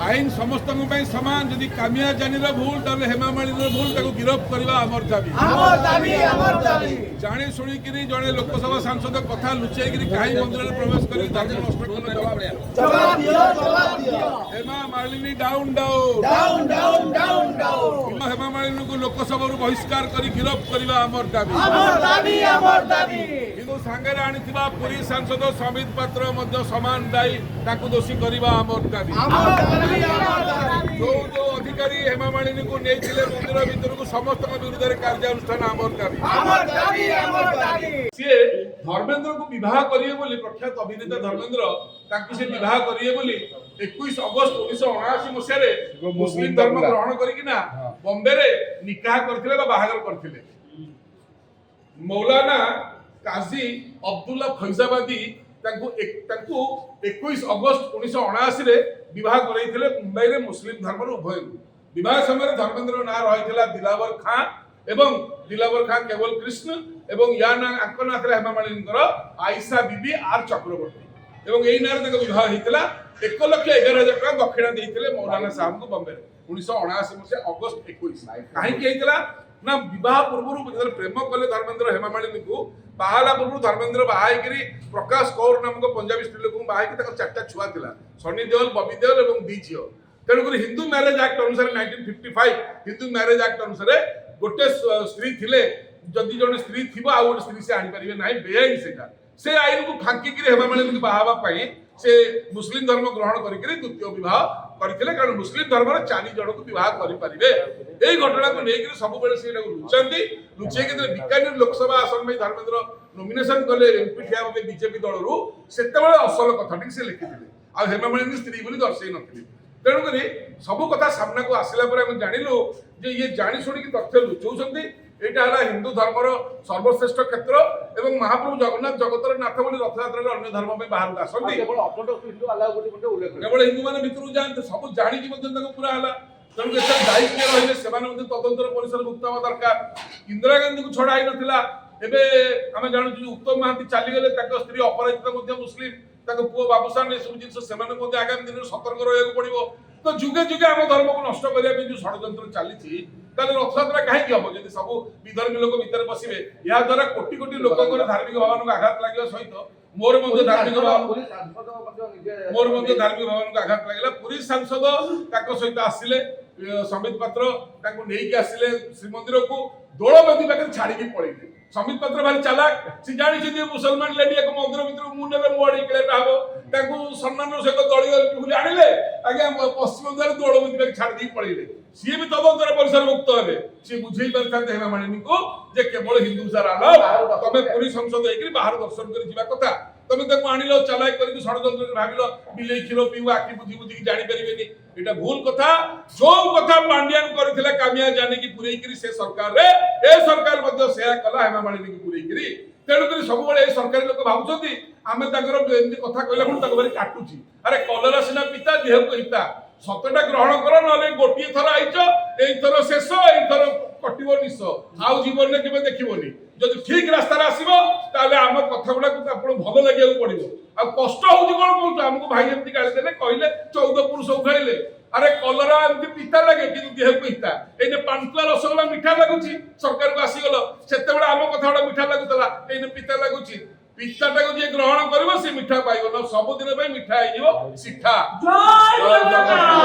आईन समस्त समान जदि कामिया जानीर भूल ताले हेमा मालिनी भूल ताको गिरफ्त करबा हमर दाबी जाने शुणी जड़े लोकसभा सांसद कथा लुचाई कहीं मंदिर में प्रवेश कर धर्म नष्ट हेमा मालिनी डाउन हेमा मालिनी को लोकसभा बहिष्कार कर गिरफ्त करबा हमर दाबी किंतु सांगे आनी पुरी सांसद समित पात्र समान दायी दोषी करबा हमर दाबी जो जो अधिकारी हेमा मालिनी को नहीं मंदिर भीतर को समस्त विरुद्ध कार्यानुष्ठान आमर दाबी सी धर्मेंद्र को विवाह करिए बोली प्रख्यात अभिनेता धर्मेंद्र ताकि से विवाह करिए बोली 21 अगस्त 1979 मसीह मुस्लिम धर्म ग्रहण करिकिना बॉम्बे रे निकाह करथिले बा बाहागर करथिले मौलाना काजी अब्दुल्ला फैजाबादी तांको 21 अगस्त 1979 रे विवाह करैथिले मुंबई रे मुस्लिम धर्म रो उभय विवाह समय धर्मेंद्र ना रहिथिला दिलावर खां एवं दिलावर खां केवल कृष्ण एवं या ना अंकनाथ रे हेमा मालिनीकर आयशा बीबी आर चक्रवर्ती एवं एई नार तक विवाह हितला 1,11,000 टका दक्षिणा देइथिले मौलाना साहब को बॉम्बे रे 1979 मसीहा अगस्त 21 काहे कि हितला ना विवाह पूर्व जब प्रेम कले धर्मेंद्र हेमा मालिनी को बाहाला पूर्व धर्मेंद्र बाहायगिरी प्रकाश कौर नामक पंजाबी स्त्री लोक बाहायकी तक 4टा छुआ थिला सनी देओल बबी देओल एवं दी झियो तेणुक हिंदू मैरेज एक्ट अनुसार 1955 हिंदू मैरेज एक्ट अनुसार गोटे स्त्री थिले जदि जने स्त्री थिबो आ गोटे स्त्री से आनी परिबे नाही बेआईन सेटा से आईन को फांकी कि हेमा मालिनी को बाहाबा पई से मुस्लिम धर्म ग्रहण करिके द्वितीय विवाह करथिले कारण मुस्लिम धर्म रे 4 जण को विवाह करि परिबे एई घटना को नेकि सब बेले से लुचंती लुचे के बीकानेर लोकसभा आसन में धर्मेंद्र नॉमिनेशन कले एमपी ठिया होते बीजेपी दल रु सेते बेले असल कथाटी से लिखिथिले आ हेमा मालिनी स्त्री बोली दर्शई नथिले तेणु करी सब कथा सामना को आसिला पर हम जानिलु जे ये जानि सुनी कि तथ्य लुचौछंती एटा हला हिंदू धर्मर सर्वश्रेष्ठ क्षेत्र एवं महाप्रभु जगन्नाथ जगतर नाथ बोली रथयात्रा रे अन्य धर्म पे बाहर आसंती केवल ऑर्थोडॉक्स हिंदू अलाउ गोटे उल्लेख केवल हिंदू माने भितरु जानते सब जानि कि मध्य तक पूरा हला तेणु एटा दायित्व रहिले सेमान मध्य तदंतर परिसर मुक्त हवा दरकार इंदिरा गांधी को छडाई नथिला एबे आमे जानु जे उत्तम महांती चली गेले ताको स्त्री अपराजिता मध्य मुस्लिम ताको पुओ बाबूसान ए सब जिंस सेमान मध्य आगामी दिन सतर्क रहयको पड़िबो तो जुगे जुगे आम धर्म को नष्ट करिया पे जो षडयंत्र चली ताले रथयात्रा कहीं हम जब सब विधर्मी लोक भीतर बसवे या द्वारा कोटी कोटी लोक धार्मिक भावन को आघात लगे सहित मोर धार्मिक भावन को आघात लगे पुरी सांसद सहित आसिले समित पात्र नहीं आसिले श्रीमंदिर को दोलबंदी पाखे छाड़ी पड़े समित पात्र भारी चालाक सी जानी मुसलमान लेडी एक मंदिर भीतर मुंडे मुड़ी किलेटा हम सम्मान सहित दलीय आनिले आज्ञा पश्चिम द्वार दोलबंदी पाखे छाड़ी पड़े सी भी तदंतर परिसर मुक्त हे सी बुझे पारि हेमा मालिनी को जे केवल हिंदू सारा तमे पुरी संसद होकर बाहर दर्शन कर जीवा कथा तमे ताको आनिलो चालाक करके षडयंत्र भाबिलो बिले क्षीर पीबो आखि बुझी बुझी जानि परिबेनी एटा भूल कथा जो कथा पांड्यान करथिला कामिया जाने की पुरई करी से सरकार रे ए सरकार मध्ये सेया कला हेमा मालिनी की पुरई करी तेणु करी सब बेले ए सरकारी लोक भाबुछथि आमे ताकर एमती कथा कहला पण ताको भारी काटुची अरे कलरा सिना पिता देह को हिता सतटा ग्रहण कर नले गोटी थर आइछ एई थर शेष एई थर कटिबो निस आउ जीवन में केबे देखिबोनी जदि ठीक रास्ता रे आसीबो ताले हम कथा गुडा को आपण भल लागिया पड़िबो आ कष्ट होउची कोन कहू हमको भाई एमती गाली देले कहले 14 पुरुष उखाइले अरे कलरा एमती पिता लागे कि देह को हिता एने पांचला रसगोला मिठा लागुची सरकार को आसी गलो सेते बेला हम कथा गुडा मिठा लागुतला एने पिता लागुची पिताटा को जे ग्रहण करबो से मिठा पाइबो न सब दिन पे मिठा आइबो सिठा जय जगन्नाथ।